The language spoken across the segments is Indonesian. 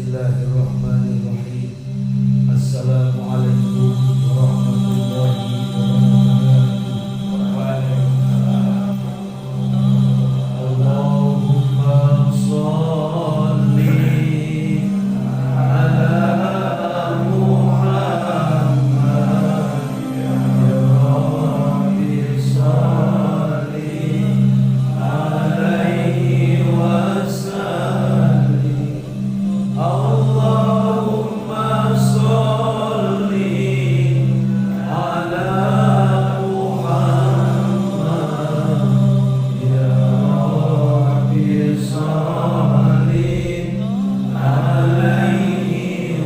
Bismillahirrahmanirrahim. Assalamualaikum warahmatullahi wabarakatuh. Allahumma sholli ala Muhammad ya Rabbi sholli alaihi wasallim. Allahumma sholli ala Muhammad ya Rabbi sholli alaihi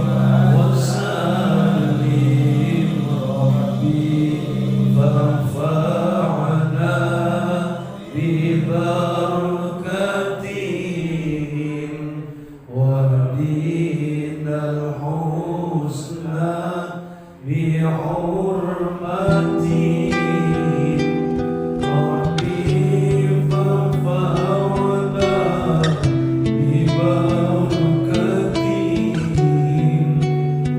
wasallim. Rabbi farfa'na bi barakatihim wardinal husna bi hurmatihim. Rabbi farfa'na bi barakatihim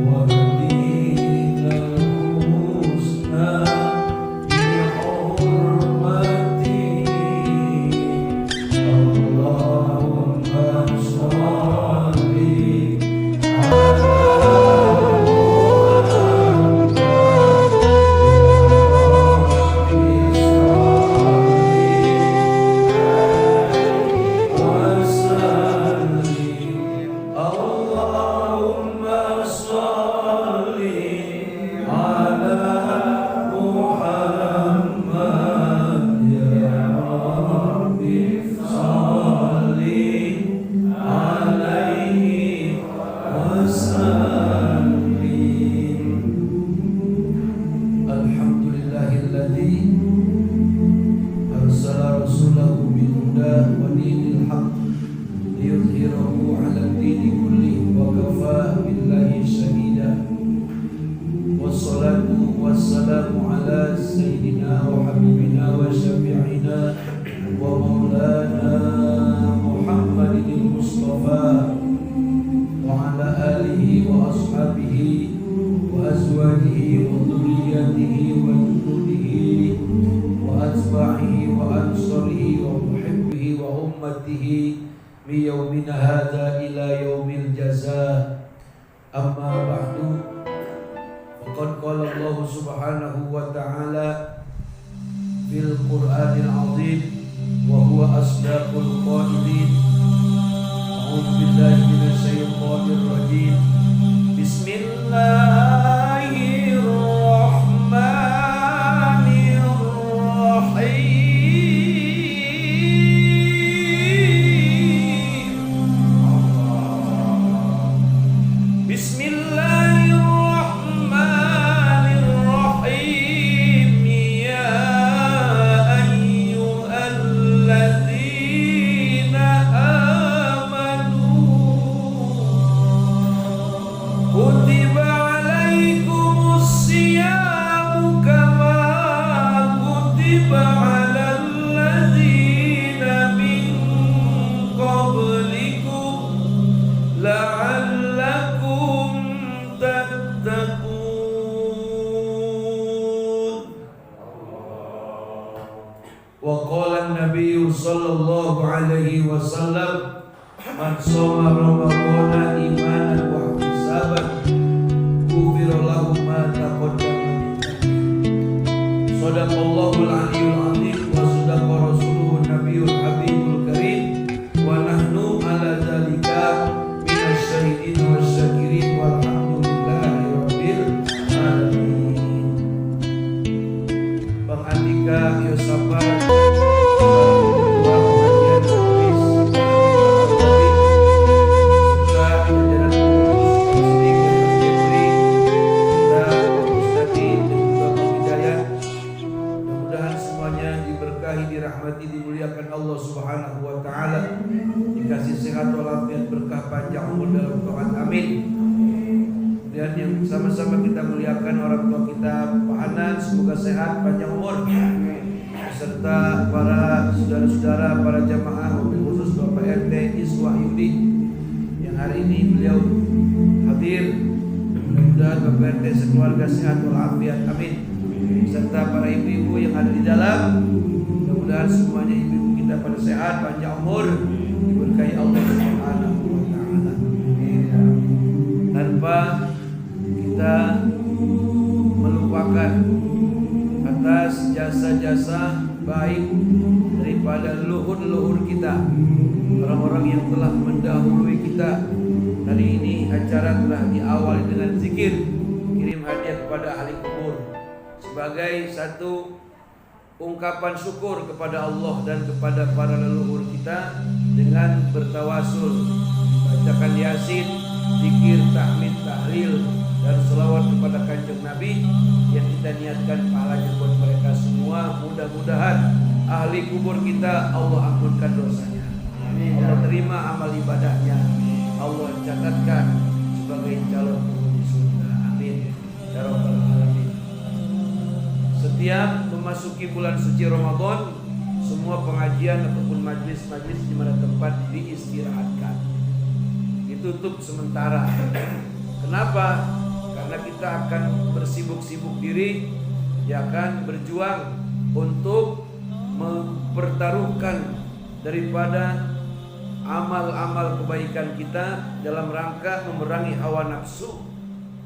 wardinal husna bi hurmatihim. Allahumma sholli Allahumma sholli ala Muhammad ya Rabbi sholli alaihi wasallim. Alhamdulillahilladzi arsala rasulahu bil huda wa dinil haqq liyudhhirahu 'ala ad-dini kullihi wa kafaa billahi shahida. Wassalatu wassalamu ala sayyidina wa habibina wa syafi'ina wa maulana Muhammadin Mustafa wa ala alihi wa ashabihi wa azwajihi wa dhurriyyatihi wa junudihi wa atba'ihi wa ansarihi wa muhibbihi wa ummatihi min yaumina hadha ila yaumil jazaa. Amma ba'du, faqad qala Allah subhanahu wa ta'ala fil Qur'anil azim wa huwa asdaqul qailin. A'udzu billahi minasy syaithanir rajim. Bismillahirrahmanirrahim. Bismillahirrahmanirrahim. Ya ayyuhalladzina amanu kutiba alaikumus siyamu kama kutiba alal ladzina min qablikum la'allakum tattaqun. Wa qala an-nabiy sallallahu alaihi wasallam man shoma ramadhana imanan wa ihtisaban ghufira lahu ma taqaddama min dhanbihi. Shadaqallahul aliyyul azim wa sadaqa rasuluhun nabiyyul habibul karim wa nahnu ala dzalika minasy syahidin wasyakirin walhamdulillahi rabbil alamin. Bang Andika Yosafat dirahmati, dimuliakan Allah Subhanahu wa taala, dikasih sehat walafiat, berkah panjang umur dalam taat, amin. Dan yang sama-sama kita muliakan orang tua kita, Pak Hanan, semoga sehat panjang umur, serta para saudara-saudara, para jamaah, wabil khusus Bapak RT Iswa Yudi yang yang hari ini beliau hadir. Mudah-mudahan Bapak RT sekeluarga sehat walafiat, amin. Serta para ibu-ibu yang ada di dalam, mudah-mudahan semuanya ibu-ibu kita pada sehat, panjang umur, diberkahi Allah Subhanahu wa taala. Tanpa kita melupakan atas jasa-jasa baik daripada leluhur-leluhur kita, orang-orang yang telah mendahului kita. Hari ini acara telah diawali dengan zikir, kirim hadiah kepada ahli kubur sebagai satu ungkapan syukur kepada Allah dan kepada para leluhur kita dengan bertawasul, bacakan yasin, zikir, tahmid, tahlil dan selawat kepada kanjeng Nabi yang kita niatkan pahalanya buat mereka semua. Mudah-mudahan ahli kubur kita Allah ampunkan dosanya, Allah terima amal ibadahnya, Allah catatkan sebagai calon penghuni surga, amin ya rabbal alamin. Setiap memasuki bulan suci Ramadan, semua pengajian ataupun majlis-majlis di mana tempat diistirahatkan, ditutup sementara. Kenapa? Karena kita akan bersibuk-sibuk diri, ya akan berjuang untuk mempertaruhkan daripada amal-amal kebaikan kita dalam rangka memerangi hawa nafsu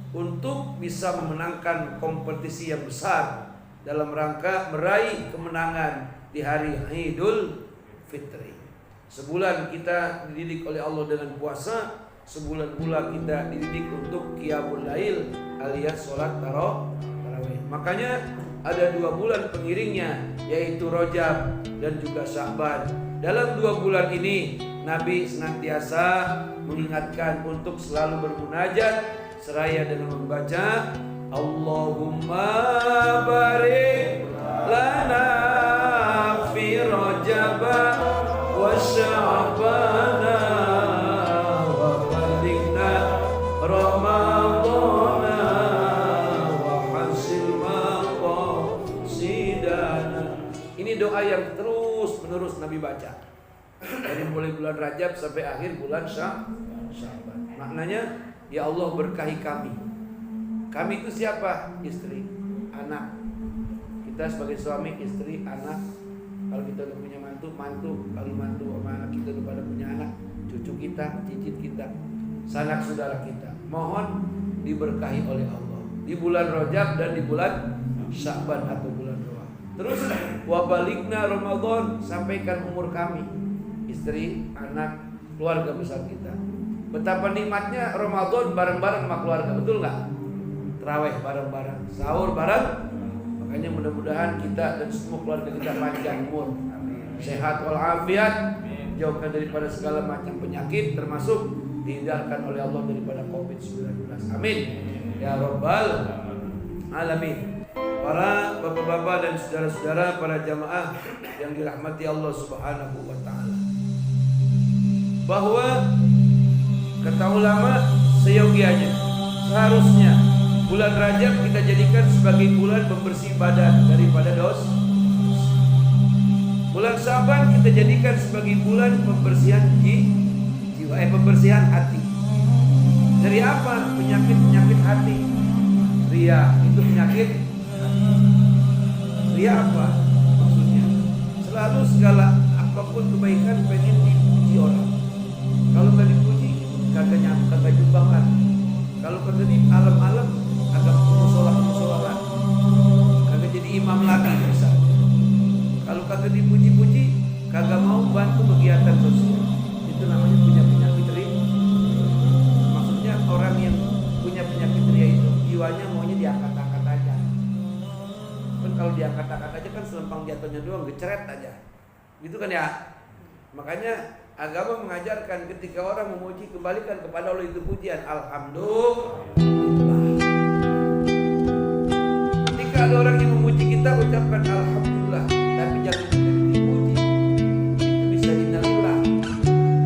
untuk bisa memenangkan kompetisi yang besar dalam rangka meraih kemenangan di hari Idul Fitri. Sebulan kita dididik oleh Allah dengan puasa, sebulan pula kita dididik untuk qiyamul lail alias sholat tarawih. Makanya ada 2 bulan pengiringnya, yaitu Rajab dan juga Sya'ban. Dalam 2 bulan ini Nabi senantiasa mengingatkan untuk selalu bermunajat seraya dengan membaca Allahumma barik lana fi Rajab wa Sya'ban wa balighna Ramadhan wa hasil maqasidana. Ini doa yang terus menerus Nabi baca dari mulai bulan Rajab sampai akhir bulan Sya'ban. Maknanya, ya Allah berkahi kami. Kami itu siapa? Istri, anak. Kita sebagai suami, istri, anak. Kalau kita udah punya mantu. Kalau mantu sama anak kita udah pada punya anak, cucu kita, cicit kita, sanak saudara kita, mohon diberkahi oleh Allah di bulan Rajab dan di bulan Sya'ban atau bulan Doa. Terus wabalikna Ramadan, sampaikan umur kami, istri, anak, keluarga besar kita. Betapa nikmatnya Ramadan bareng-bareng sama keluarga, betul nggak? Tarawih bareng-bareng, sahur bareng. Makanya mudah-mudahan kita dan semua keluarga kita panjang umur, sehat walafiat, jauhkan daripada segala macam penyakit, termasuk dihindarkan oleh Allah daripada COVID-19. Amin ya rabbal alamin. Para bapak-bapak dan saudara-saudara, para jamaah yang dirahmati Allah Subhanahu wa taala, bahwa kata ulama seyogianya, seharusnya bulan Rajab kita jadikan sebagai bulan pembersih badan daripada dosa. Bulan Sya'ban kita jadikan sebagai bulan pembersihan jiwa, pembersihan hati. Dari apa? Penyakit-penyakit hati. Ria itu penyakit hati. Ria apa? Maksudnya selalu segala apapun kebaikan pengen dipuji orang. Kalau nggak dipuji, kagak nyampe, kagak jumbang kan. Kalau kagak di alam-alam, kagak musola kan. Kagak jadi imam lagi misalnya. Kalau kagak dipuji-puji, kagak mau bantu kegiatan sosial. Itu namanya punya penyakit ria. Maksudnya orang yang punya penyakit ria itu jiwanya maunya diangkat-angkat aja. Kan kalau diangkat-angkat aja kan selempang jatuhnya doang, geceret aja. Gitu kan ya. Makanya agama mengajarkan ketika orang memuji, kembalikan kepada Allah itu pujian. Alhamdulillah. Ketika ada orang yang memuji kita, ucapkan alhamdulillah. Tapi jangan dipuji, itu bisa innalillah.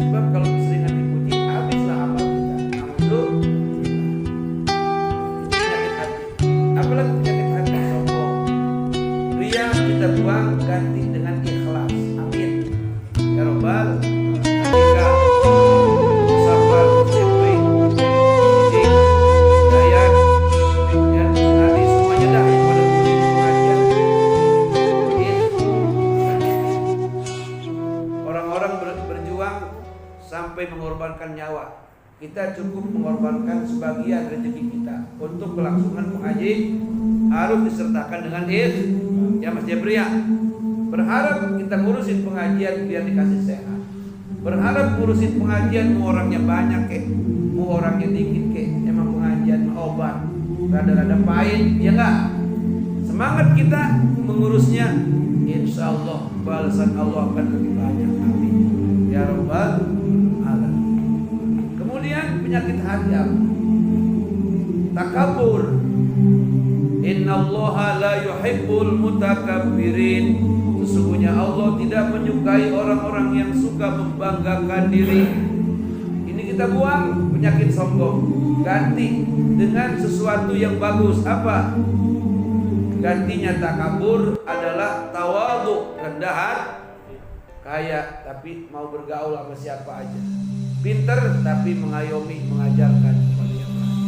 Sebab kalau keseringan dipuji, habislah amal kita. Alhamdulillah. Itu penyakit hati. Apalagi penyakit hati sombong, ria, kita buang, ganti dengan ikhlas. Amin ya rabbal. Ketika sabar mengorbankan nyawa. Kita cukup mengorbankan sebagian rezeki kita. Untuk kelangsungan mengaji harus disertakan dengan ya Mas Jebria. Berharap kita ngurusin pengajian biar dikasih sehat. Berharap ngurusin pengajian mau orangnya banyak kek, mau orangnya dikit kek. Emang pengajian obat rada-rada pahit, ya enggak? Semangat kita mengurusnya, insya Allah balasan Allah akan lebih banyak. Amin ya Rabbal alamin. Kemudian penyakit hati apa? Takabur. Innallaha la yuhibbul mutakabbirin. Sesungguhnya Allah tidak menyukai orang-orang yang suka membanggakan diri. Ini kita buang penyakit sombong, ganti dengan sesuatu yang bagus. Apa? Gantinya takabur adalah tawadhu, rendah hati. Kaya tapi mau bergaul sama siapa aja. Pinter tapi mengayomi, mengajarkan kepada yang lain.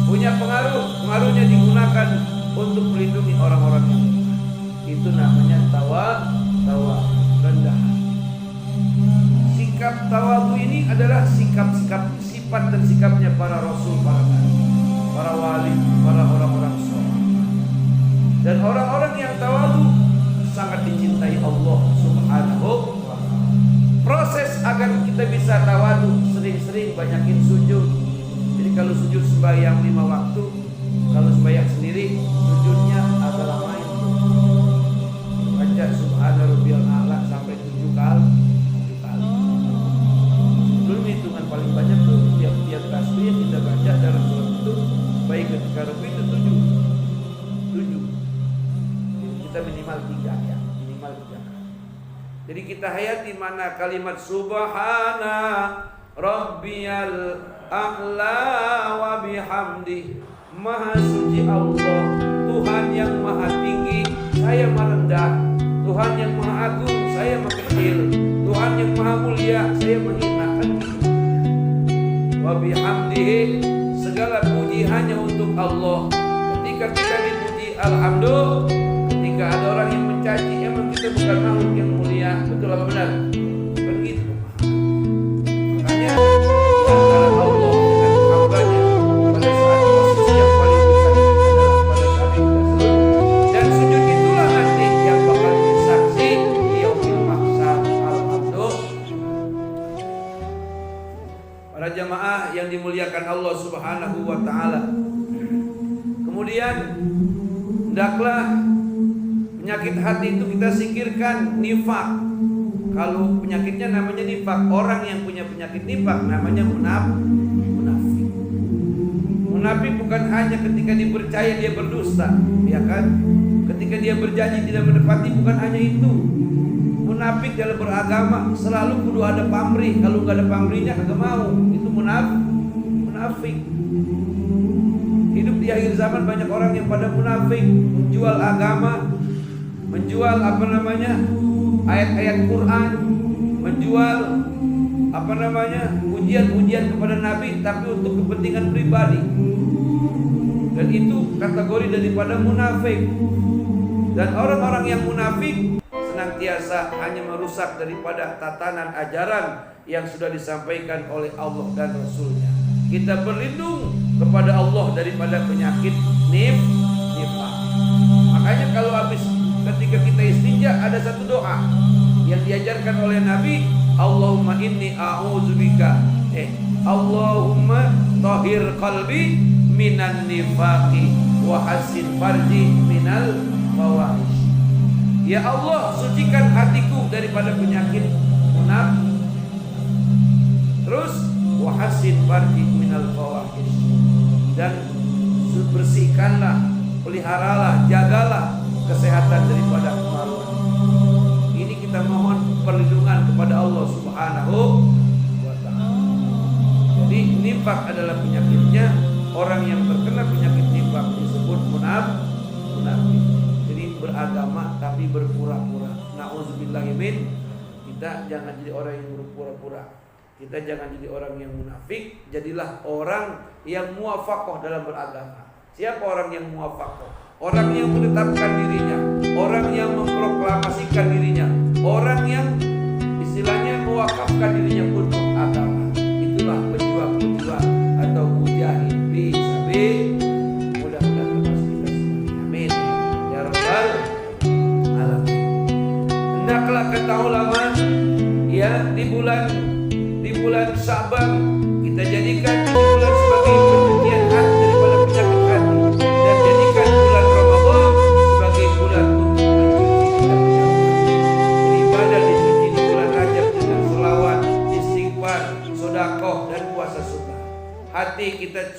Punya pengaruhnya digunakan untuk melindungi orang-orang yang lemah. Itu namanya rendah hati. Sikap tawadhu ini adalah sifat dan sikapnya para rasul, para nabi, para wali, para orang-orang soleh. Dan orang-orang yang tawadhu sangat dicintai Allah Subhanahu wa ta'ala. Proses agar kita bisa tawadhu, sering-sering banyakin sujud. Jadi kalau sujud sembahyang 5 waktu, kalau sembahyang sendiri sujudnya agak lamain. Baca subhana rabbiyal a'la sampai 7 kali. Belum hitungan paling banyak tuh tiap tasbih yang kita baca dalam sholat itu, baik ketika rukuk itu 7. Kita minimal 3 ya, minimal 3. Jadi kita hayati mana kalimat subhana rabbiyal a'la wa bihamdi. Maha suci Allah, Tuhan yang maha tinggi, saya maha rendah. Tuhan yang maha agung, saya maha kecil. Tuhan yang maha mulia, saya menghinakan. Wa bihamdihi, segala puji hanya untuk Allah. Ketika kita dipuji, alhamdulillah. Ketika ada orang yang mencaci, emang kita bukan makhluk yang mulia. Betul apa benar? Begitu. Makanya antara Allah dengan hambanya pada saat posisi yang paling besar adalah pada saat kita sujud. Dan sujud itulah nanti yang bakal bersaksi di yaumil mahsyar. Alhamdulillah. Para jamaah yang dimuliakan Allah Subhanahu wa ta'ala. Kemudian hendaklah penyakit hati itu kita singkirkan nifak. Kalau penyakitnya namanya nifak, orang yang punya penyakit nifak namanya munafik. Munafik bukan hanya ketika dipercaya dia berdusta, ya kan? Ketika dia berjanji tidak menepati, bukan hanya itu. Munafik dalam beragama selalu kudu ada pamrih. Kalau nggak ada pamrihnya kagak mau. Itu munafik. Hidup di akhir zaman banyak orang yang pada munafik, menjual agama, menjual ayat-ayat Quran, menjual pujian-pujian kepada Nabi, tapi untuk kepentingan pribadi. Dan itu kategori daripada munafik. Dan orang-orang yang munafik senantiasa hanya merusak daripada tatanan ajaran yang sudah disampaikan oleh Allah dan Rasulnya. Kita berlindung kepada Allah daripada penyakit nifak. Makanya kalau ketika kita istinja ada satu doa yang diajarkan oleh Nabi, Allahumma inni a'udzubika Allahumma tahhir qalbi minan nifaqi wa hassin farji minal fawahish. Ya Allah, sucikan hatiku daripada penyakit munafik. Terus wa hassin farji minal fawahish, dan bersihkanlah, peliharalah, jagalah kesehatan daripada kemaluan. Ini kita mohon perlindungan kepada Allah Subhanahu wa ta'ala. Jadi nifak adalah penyakitnya. Orang yang terkena penyakit nifak disebut munafik. Jadi beragama tapi berpura-pura. Nauzubillahi min. Kita jangan jadi orang yang berpura-pura. Kita jangan jadi orang yang munafik. Jadilah orang yang muwafaqah dalam beragama. Siapa orang yang muwafaqah? Orang yang menetapkan dirinya, orang yang memproklamasikan dirinya, orang yang istilahnya mewakafkan dirinya untuk agama. Hendaklah kata ulama, ya, di bulan Sya'ban kita jadikan di bulan sebagai pencucian hati daripada penyakit hati, dan jadikan bulan Ramadan sebagai bulan untuk mencuci kita punya beribadah, dicuci di bulan Rajab dengan selawat, istighfar, sedekah dan puasa sunnah. Hati kita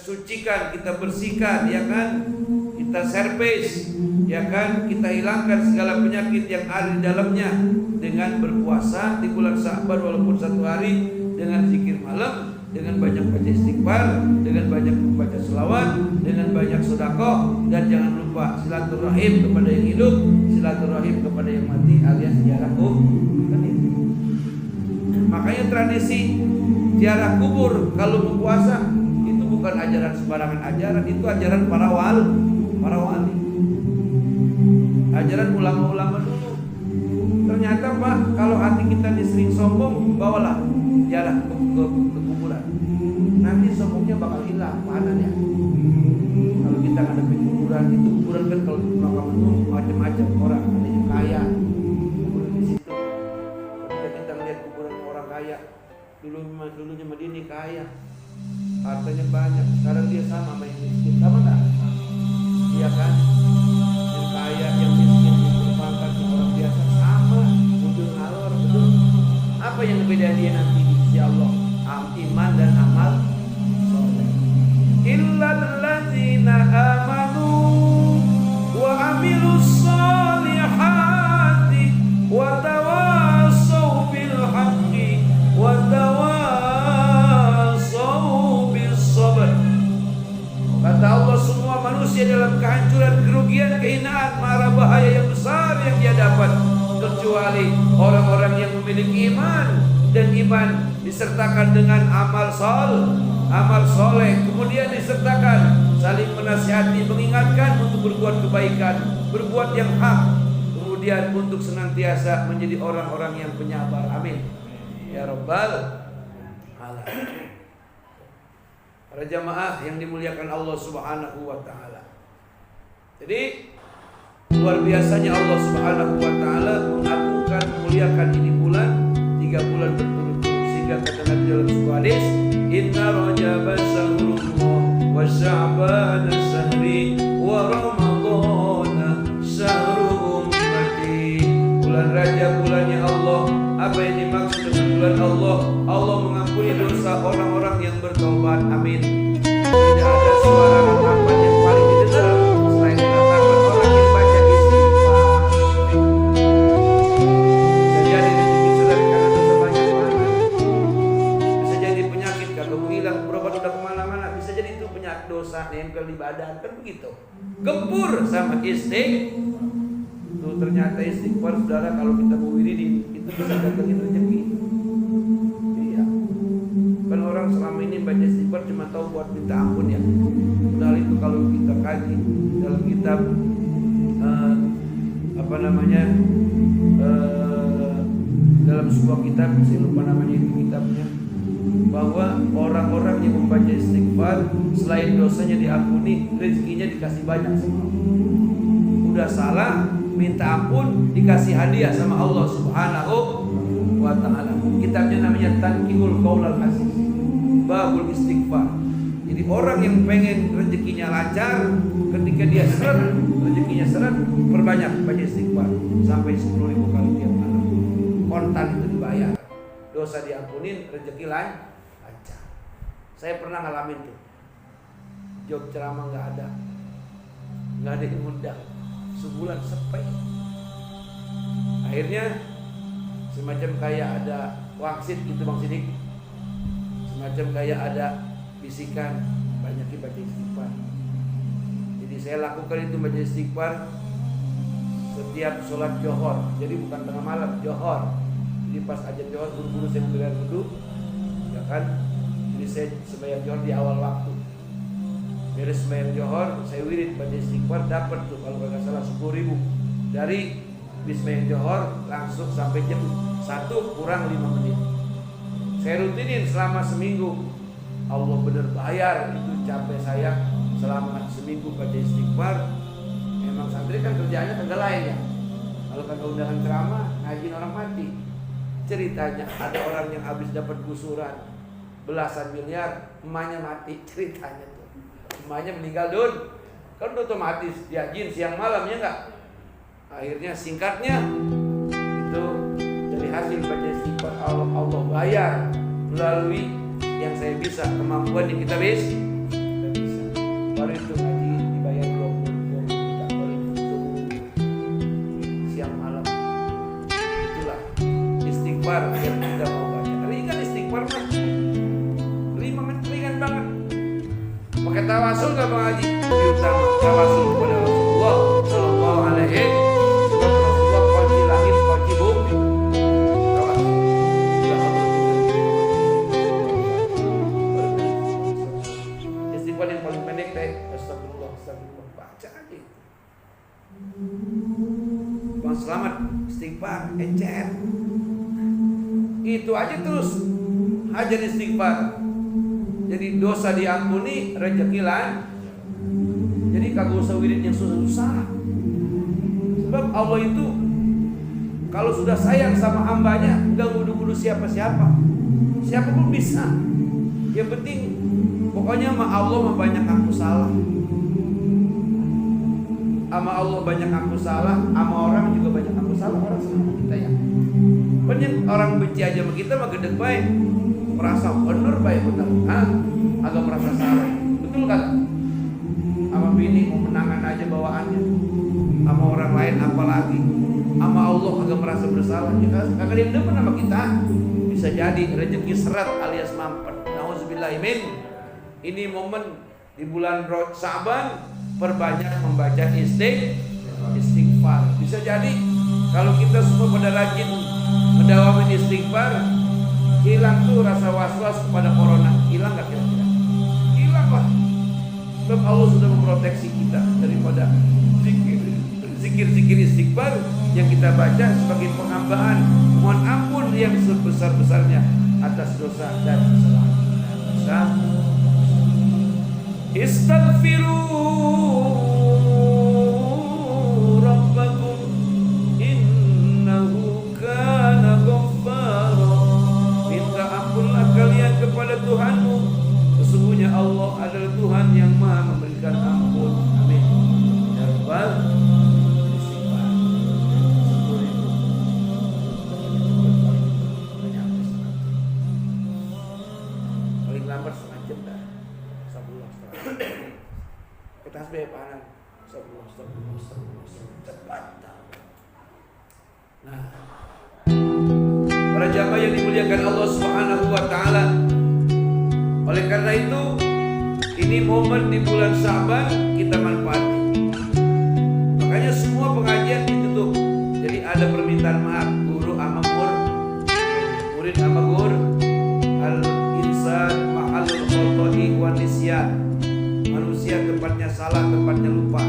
sucikan, kita bersihkan, ya kan? Kita servis, ya kan? Kita hilangkan segala penyakit yang ada di dalamnya dengan berpuasa di bulan Sya'ban walaupun 1 hari, dengan zikir malam, dengan banyak baca istighfar, dengan banyak membaca selawat, dengan banyak sedekah, dan jangan lupa silaturahim kepada yang hidup, silaturahim kepada yang mati alias ziarah kubur. Makanya tradisi ziarah kubur kalau berpuasa itu bukan ajaran sembarangan ajaran, itu ajaran para wali, ajaran ulama-ulama dulu. Ternyata Pak, kalau hati kita sering sombong, bawalah ziarah ke kuburan. Nanti sombongnya bakal hilang pahananya. Kalau kita ngadepin kuburan, itu kuburan kan kalau di belakang itu macam-macam orang, ada yang kaya, kuburan di situ. Ketika kita lihat kuburan orang kaya, dulunya Madini kaya, hartanya banyak, sekarang dia sama yang miskin, sama nggak? Iya kan? Yang kaya, yang miskin, yang berpangkat, yang orang biasa sama, mundur ngalor, betul. Apa yang beda dia nanti di sisi Allah? Iman dan amal soleh. Illal ladzina amanu wa amilus solihati wa tawassaw bil haqqi wa tawassaw bis sabr. Kata Allah, semua manusia dalam kehancuran, kerugian, kehinaan, mara bahaya yang besar yang dia dapat, kecuali orang-orang yang memiliki iman, dan iman disertakan dengan amal soleh, kemudian disertakan saling menasihati, mengingatkan untuk berbuat kebaikan, berbuat yang hak, kemudian untuk senantiasa menjadi orang-orang yang penyabar. Amin ya rabbal alamin. Para jamaah yang dimuliakan Allah Subhanahu wa taala. Jadi luar biasanya Allah Subhanahu wa taala mengagungkan, memuliakan ini bulan, 3 bulan berturut-turut, sehingga kata Nabi dalam sebuah hadis, inna Rajab syahrullah wa Sya'ban syahri wa Ramadan syahru ummati. Bulan Rajab bulannya Allah. Apa yang dimaksud dengan bulan Allah? Allah mengampuni dosa orang-orang yang bertobat. Amin. Tidak ada suara ratapan yang paling didengar selain ratapan orang yang baca istighfar. Bisa jadi rezeki sudah karena dosa banyak mana. Bisa jadi penyakit kalau hilang berobat udah kemana-mana. Bisa jadi itu penyakit dosa nempel di badan, kan begitu. Gempur sama istighfar. Tuh ternyata istighfar, saudara, kalau kita mau wiridin itu bisa datangin rezeki. Iya. Kan orang selama ini baca istighfar cuma tahu buat minta ampun ya. Padahal itu kalau kita kaji dalam kitab dalam sebuah kitab, saya lupa namanya itu kitabnya, bahwa orang-orang yang membaca istighfar selain dosanya diampuni, rezekinya dikasih banyak sama Allah. Udah salah minta ampun, dikasih hadiah sama Allah Subhanahu wa ta'ala. Kitabnya namanya Tanqihul Qaulal Aziz, babul istighfar. Jadi orang yang pengen rezekinya lancar, ketika dia seret, rezekinya seret, perbanyak baca istighfar sampai 10.000 kali tiap malam. Kontan itu dibayar, dosa diampunin, rezeki lancar. Saya pernah ngalamin tuh, job ceramah nggak ada yang ngundang, sebulan sepi. Akhirnya semacam kayak ada wangsit gitu Bang Sidik, semacam kayak ada bisikan, banyakin baca istighfar. Jadi saya lakukan itu baca istighfar setiap sholat johor. Jadi bukan tengah malam, johor. Jadi pas ajat johor buru-buru saya menggelar wudu, ya kan. Jadi saya sembahyang johor di awal waktu. Beres sembahyang johor, saya wirid baca istighfar, dapat tuh kalau nggak salah 10.000. Dari sembahyang johor langsung sampai jam 1 kurang 5 menit. Saya rutinin selama seminggu. Allah benar bayar itu capek saya selama seminggu baca istighfar. Memang santri kan kerjaannya kagak lain ya. Kalau kagak undangan ceramah, ngajin orang mati. Ceritanya ada orang yang habis dapat gusuran belasan miliar, emaknya mati. Ceritanya tuh, emaknya meninggal kan otomatis diajin siang malam, ya enggak? Akhirnya singkatnya itu dari hasil baca istighfar Allah bayar melalui yang saya bisa, kemampuan yang kita bisa. Baru itu ngaji dibayar 20 juta siang malam. Itulah istighfar yang kita mau baca. Ringan istighfar mah 5 menit, ringan banget. Pakai tawasul gak Bang Haji? Lebih utama tawasul kepada Rasulullah Sallallahu Alaihi Wasallam. Rasulullah kunci langit, kunci bumi. Tawasul. Istighfar yang paling pendek teh astagfirullah, astagfirullah. Baca aja. Bang Selamat istighfar, encer. Itu aja terus. Hajar istighfar. Jadi dosa diampuni, rezeki lan. Jadi kagak usah wirid yang susah-susah. Sebab Allah itu kalau sudah sayang sama hambanya, enggak kudu-kudu siapa-siapa. Siapa pun bisa. Yang penting pokoknya sama Allah mah banyak aku salah. Sama Allah banyak aku salah, sama orang juga banyak aku salah. Orang sama kita ya. Banyak orang benci aja sama kita mah gedeg baik. Merasa bener baik bener, agak merasa salah, betul kagak? Sama bini mau menangan aja bawaannya, sama orang lain apalagi, sama Allah agak merasa bersalah. Kagak dia demen sama kita, bisa jadi rezeki seret alias mampet. Nauzubillah min. Ini momen di bulan Sa'ban, perbanyak membaca istighfar. Bisa jadi kalau kita semua pada rajin mendawamin istighfar, hilang tuh rasa was-was kepada corona. Hilang gak kira-kira? Hilang lah. Sebab Allah sudah memproteksi kita daripada zikir-zikir istighfar yang kita baca sebagai penghambaan mohon ampun yang sebesar-besarnya atas dosa dan kesalahan. Istaghfiru rabbakum innahu kana ghaffara. Minta ampunlah kalian kepada Tuhanmu, sesungguhnya Allah adalah Tuhan yang Maha memberikan ampun. Amin. Ya Rabbal istighfar. Paling lambat setengah jam dah. Kita tasbih pahalan. Cepat. Nah, para jamaah yang dimuliakan Allah Subhanahu wa taala. Oleh karena itu, ini momen di bulan Sa'ban kita manfaati. Makanya semua pengajian ditutup. Jadi ada permintaan maaf guru sama murid sama guru. Al-insan ma'alul khata'i wa nisyan. Manusia tempatnya salah, tempatnya lupa.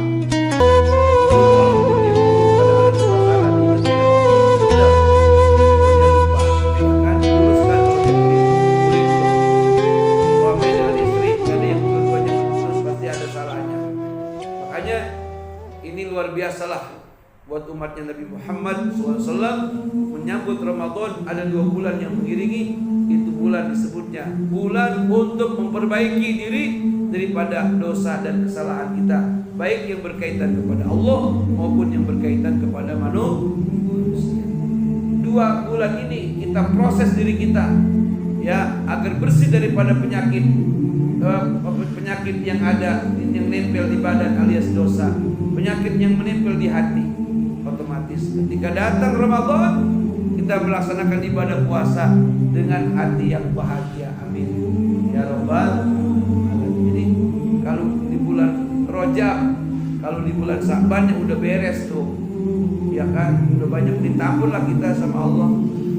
Luar biasalah buat umatnya Nabi Muhammad SAW menyambut Ramadan. Ada 2 bulan yang mengiringi. Itu bulan disebutnya bulan untuk memperbaiki diri daripada dosa dan kesalahan kita, baik yang berkaitan kepada Allah maupun yang berkaitan kepada manusia. 2 bulan ini kita proses diri kita ya agar bersih daripada penyakit yang ada, yang nempel di badan alias dosa, penyakit yang menempel di hati. Otomatis ketika datang Ramadan, kita melaksanakan ibadah puasa dengan hati yang bahagia. Amin ya Rabbal alamin. Jadi kalau di bulan Rajab, kalau di bulan Sa'ban yang udah beres tuh, ya kan, udah banyak ditampun lah kita sama Allah.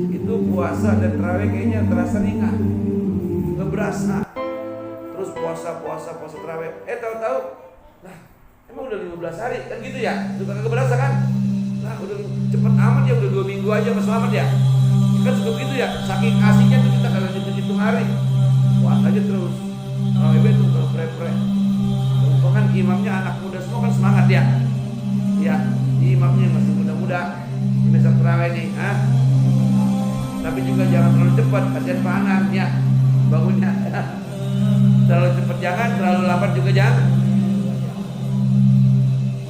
Itu puasa dan tarawih kayaknya terasa ringan, nggak berasa. Terus puasa tarawih, tahu-tahu, nah emang udah 15 hari kan gitu ya, suka nggak berasa kan? Nah udah cepet amat ya, udah 2 minggu aja mas selamat ya. Kan suka begitu ya, saking asiknya tuh kita kagak hitung hari, puasa aja terus. Tarawih itu kalau pre-pre, kan imamnya anak muda semua kan semangat ya. Ya, imamnya masih muda-muda, cepat, kasihan Pak Anam ya bangunnya. Terlalu cepat jangan, terlalu lambat juga jangan.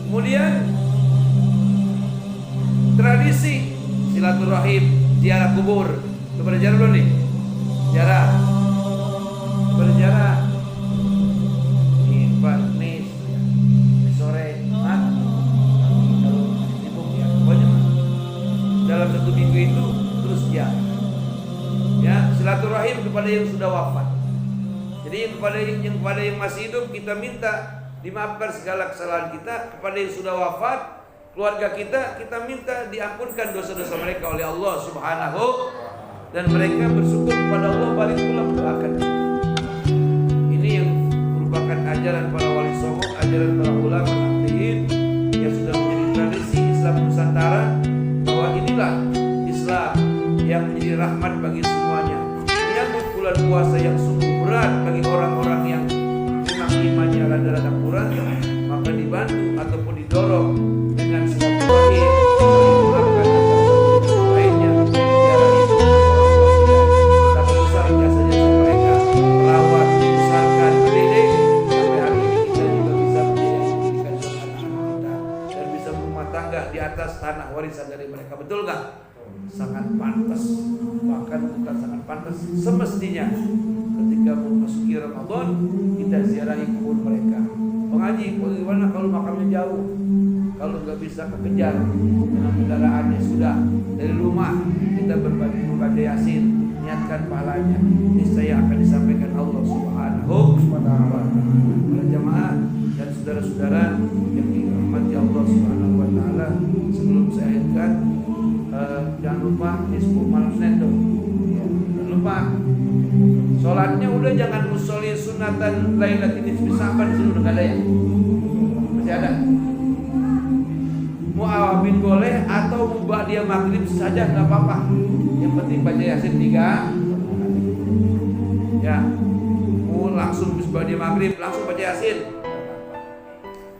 Kemudian tradisi silaturahim, ziarah kubur. Kepada ziarah belum nih? Ziarah. Kepada ziarah. Ini Pak, nih sore, kalau sibuk ya, pokoknya dalam 1 minggu itu terus ziarah. Ya, silaturahim kepada yang sudah wafat. Jadi kepada yang masih hidup kita minta dimaafkan segala kesalahan kita. Kepada yang sudah wafat, keluarga kita minta diampunkan dosa-dosa mereka oleh Allah Subhanahu, dan mereka bersyukur kepada Allah, balik pula mendoakan. Ini yang merupakan ajaran para wali songo, ajaran para ulama akhirin yang sudah menjadi tradisi Islam Nusantara, bahwa inilah Islam yang menjadi rahmat bagi semuanya. Menyambut bulan puasa yang sungguh berat bagi orang-orang yang memang imannya rada-rada kurang, maka dibantu ataupun didorong dengan silaturahim, melakukan antara lainnya, ziarah itu betapa besar jasanya mereka merawat, membesarkan, mendidik sampai hari ini kita juga bisa membiayai pendidikan anak-anak kita dan bisa berumah tangga di atas tanah warisan dari mereka. Betul nggak? Sangat pantas, bahkan bukan sangat pantas, semestinya ketika memasuki Ramadan kita ziarahi kubur mereka. Pengaji, bagaimana kalau makamnya jauh? Kalau nggak bisa kekejar dengan kendaraannya, sudah dari rumah kita membaca Yasin, niatkan pahalanya, niscaya akan disampaikan Allah Subhanahu wa Ta'ala. Para jamaah dan saudara-saudara yang dirahmati Allah Subhanahu wa Ta'ala, sebelum saya akhirkan, jangan lupa nisfu malam Senin tuh. Jangan lupa sholatnya udah jangan musolli sunatan lailatin nisfi Sa'ban, sini udah gak ada ya? Masih ada? Mau awabin boleh atau mau ba'diyah maghrib saja nggak apa-apa. Yang penting baca Yasin 3. Ya, mau langsung habis ba'diyah maghrib langsung baca Yasin.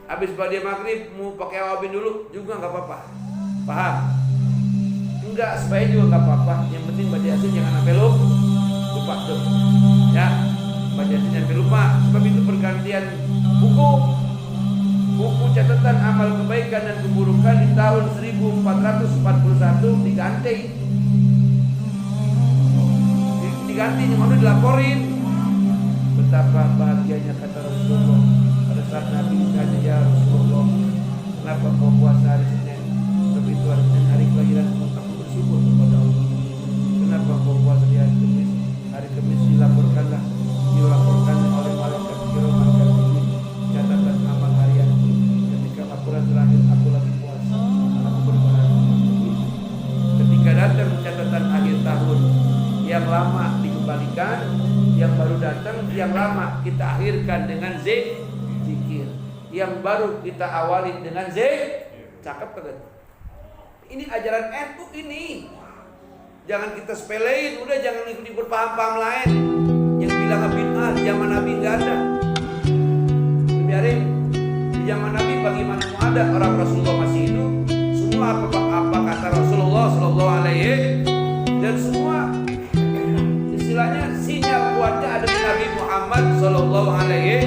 Habis ba'diyah maghrib mau pakai awabin dulu juga nggak apa-apa. Paham? Enggak, supaya juga nggak apa-apa. Yang penting baca Yasin jangan sampai lupa tuh. Ya, baca Yasin jangan sampai lupa. Sebab itu pergantian buku catatan amal kebaikan dan keburukan di tahun 1441 diganti. Diganti, yang mana dilaporin. Betapa bahagianya kata Rasulullah pada saat Nabi ditanya, ya Rasulullah, kenapa kau puasa hari Senin? Sebab itu hari Senin hari kelahiranmu, aku bersyukur kepada Allah. Kenapa kau puasa di hari Kamis? Hari Kamis dilaporkan oleh malaikat kiraman katibin catatan amal harian. Ketika laporan terakhir aku lagi puasa, aku berbahagia. Ketika datang catatan akhir tahun, yang lama dikembalikan, yang baru datang, yang lama kita akhirkan dengan zikir, yang baru kita awali dengan cakep kan? Ini ajaran NU ini. Jangan kita sepelein, udah jangan ikut-ikut paham-paham lain yang bilang bid'ah zaman Nabi enggak ada. Biarin di zaman Nabi bagaimana mau ada, orang Rasulullah masih hidup. Semua apa kata Rasulullah sallallahu alaihi, dan semua istilahnya sinyal kuatnya ada di Nabi Muhammad sallallahu alaihi.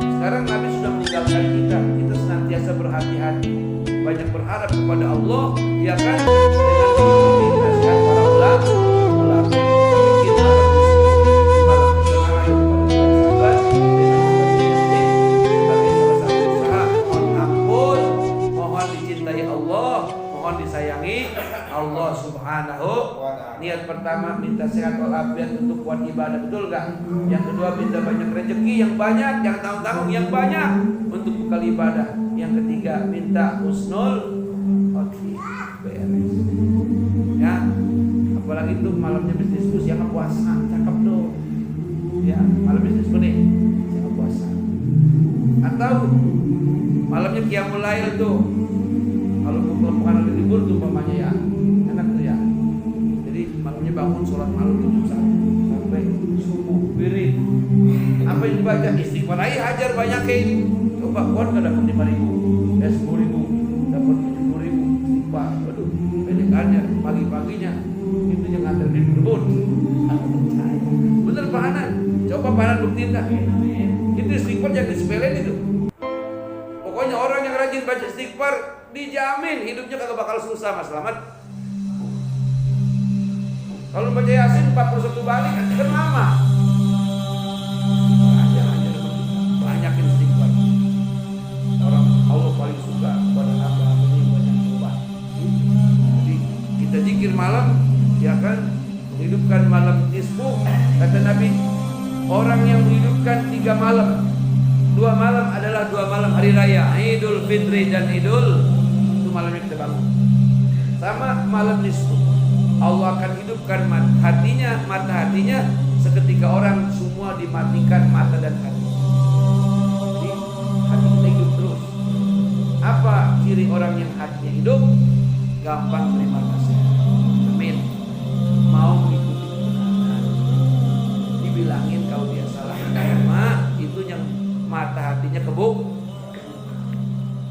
Sekarang Nabi sudah meninggalkan kita senantiasa berhati-hati, banyak berharap kepada Allah, ya kan, dengan nasihat para ulama. Disayangi Allah Subhanahu. Niat pertama minta sehat walafiat untuk kuat ibadah, betul gak? Yang kedua minta banyak rezeki yang banyak, jangan tanggung-tanggung, yang banyak untuk bekal ibadah. Yang ketiga minta husnul khotimah, beres. Ya, apalagi itu malamnya bisnis yang puasa, cakep tuh. Ya, malam bisnis nih, yang puasa. Atau malamnya qiyamul lail tuh. Kalau bukan hari libur tuh umpamanya ya, enak tuh ya. Jadi malamnya bangun sholat malam jam 1 sampai subuh wirid. Apa yang dibaca? Istighfar aja, hajar banyakin. Coba kuat gak dapat 5.000, 10.000, dapat 70.000 istighfar. Waduh, pelikannya pagi-paginya itu yang nganter di kebun. Bener Pak Hanan? Coba Pak Hanan buktiin dah. Itu istighfar yang disepelein itu. Pokoknya orang yang rajin baca istighfar dijamin hidupnya kagak bakal susah, Mas Slamet. Kalau baca Yasin 41 balik kan lama. Banyakin istighfar. Orang Allah paling suka kepada hamba-hamba yang banyak berubah. Jadi kita zikir malam, ya kan, menghidupkan malam nisfu. Kata Nabi, orang yang menghidupkan 3 malam, 2 malam adalah 2 malam hari raya, Idul Fitri dan Idul, itu malamnya kita bangun. Sama malam nisfu, Allah akan hidupkan mata hatinya seketika orang semua dimatikan mata dan hati. Jadi hati kita hidup terus. Apa ciri orang yang hatinya hidup? Gampang terima nasihat. Amin. Mau mengikuti kebenaran. Dibilangin kalau dia salah agama, itu yang mata hatinya kebuk.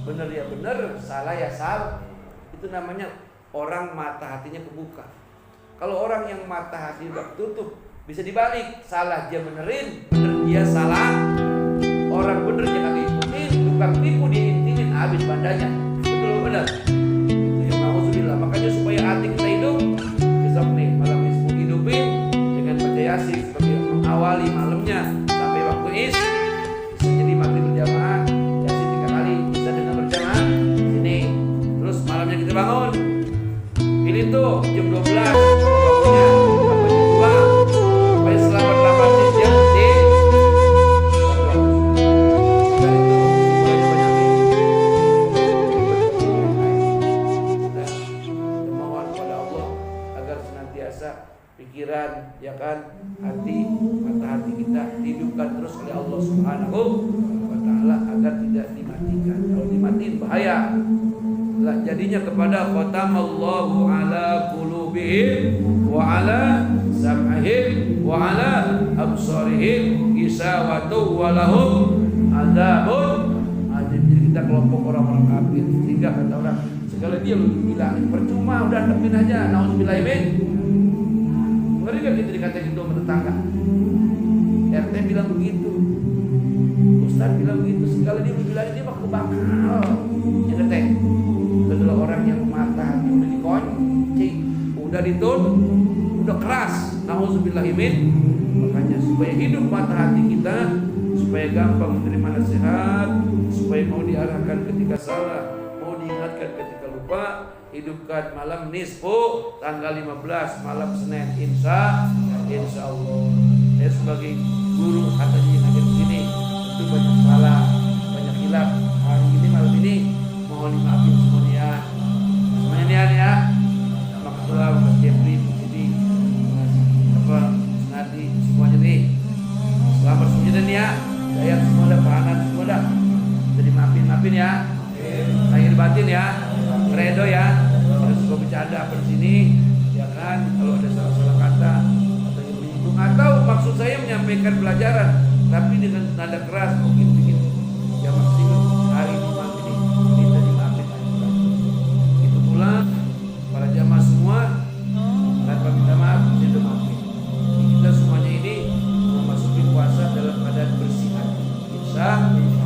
Bener ya bener, salah ya salah. Itu namanya orang mata hatinya kebuka. Kalau orang yang mata hati udah tutup, bisa dibalik. Salah dia benerin, bener dia salah. Orang bener dia kagak ikutin, tukang tipu dia intinin, habis bandanya. Betul bener. Itu yang nauzubillah. Makanya supaya hati kita hidup, besok nih malam nisfu hidupin dengan baca Yasin sebagai mengawali malamnya sampai waktu Isya. Jadi maghrib berjamaah, Yasin 3 kali, bisa dengan berjamaah sini. Terus malamnya kita bangun. Pilih tuh jam 12 bangunnya sampai jam 2 supaya selamat-selamatnya jam di dan itu mulai banyakin. Kita mohon kepada Allah agar senantiasa pikiran, ya kan, hati, mata hati kita dihidupkan terus oleh Allah Subhanahu wa Ta'ala agar tidak dimatikan. Kalau dimatiin bahaya. Lah jadinya kepada khatamallahu ala qulubihim wa ala sam'ihim wa ala absarihim gisawatu wa lahum adzabun azim. Jadi kita kelompok orang-orang kafir. Sehingga kata orang, segala dia bilang percuma udah temin aja, nauzubillahi min. Ngeri gak kita dikatain gitu sama tetangga? RT bilang begitu, Ustaz bilang begitu, segala dia bilang dia bakal ya ngeteh. Adalah orang yang mata hati udah dikunci, udah ditutup, udah keras. Nauzubillahi min. Makanya supaya hidup mata hati kita, supaya gampang menerima nasihat, supaya mau diarahkan ketika salah, mau diingatkan ketika lupa, hidupkan malam nisfu tanggal 15 malam Senin insya Allah. Saya sebagai guru katanya yang ada di sini itu banyak salah, banyak hilaf. Hari ini malam ini mohon dimaafin semuanya ya. Sama ketua Mas Jeffrey jadi apa Nadi semuanya nih. Selamat semuanya nih ya. Saya semua dah pahanan semua dah. Jadi maafin ya. Lahir batin ya. Redo ya. Kalau suka bercanda apa di sini ya kan, kalau ada salah-salah kata atau yang menyinggung atau maksud saya menyampaikan pelajaran tapi dengan nada keras mungkin bikin ya maksimal hari ini maafin ini minta dimaafin. Itu pula para jamaah semua tanpa minta maaf minta maafin. Kita semuanya ini memasuki puasa dalam keadaan bersih hati.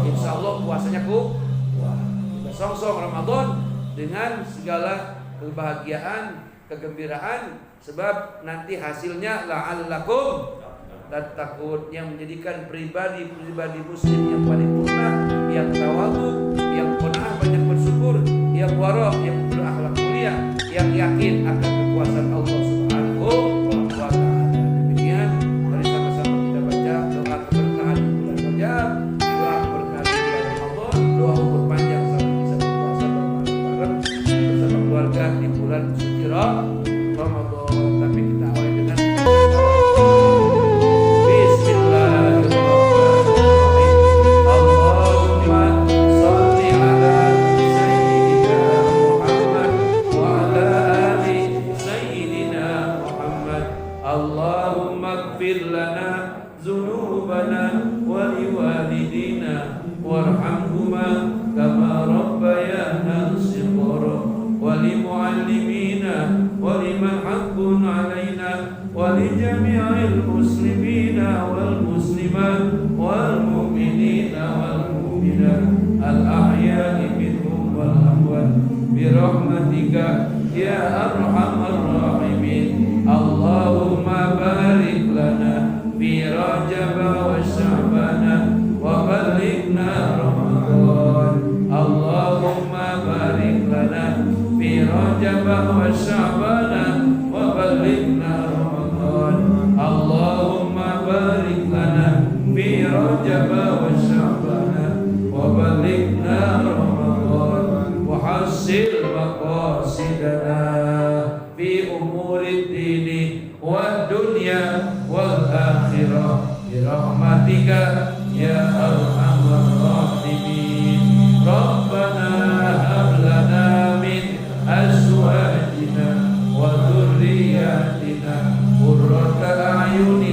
Insya Allah puasanya kita song-song Ramadan dengan segala kebahagiaan, kegembiraan, sebab nanti hasilnya la'allakum tattaqun, yang menjadikan pribadi muslim yang paripurna, yang tawadhu, yang qanaah, banyak bersyukur, yang wara', yang berakhlak mulia, yang yakin akan kekuasaan Allah Subhanahu wa Ta'ala. Demikian, mari sama-sama kita baca doa keberkahan bulan Rajab, doa keberkahan bulan Ramadan, doa umur panjang sampai bisa berpuasa bareng-bareng bersama keluarga di bulan suci Ramadan. Tapi kita awali dengan warhamhuma kama rabbayana shighara wa limuallimina wa liman haqqun ya arhamar rahimin. Allahumma barik lana fi Rajab wa Sya'ban wa balighna Ramadan. Allahumma barik lana fi Rajab wa Sya'ban wa balighna Ramadan. Allahumma barik lana fi Rajab wa Sya'ban wa balighna Ramadan. Wa hasil maqasidana fi umuri dini wa dunya wal akhirah bi rahmatika ya arhamar rahimin. Rabbana hab lana min azwajina wa dhurriyyatina qurrata a'yunin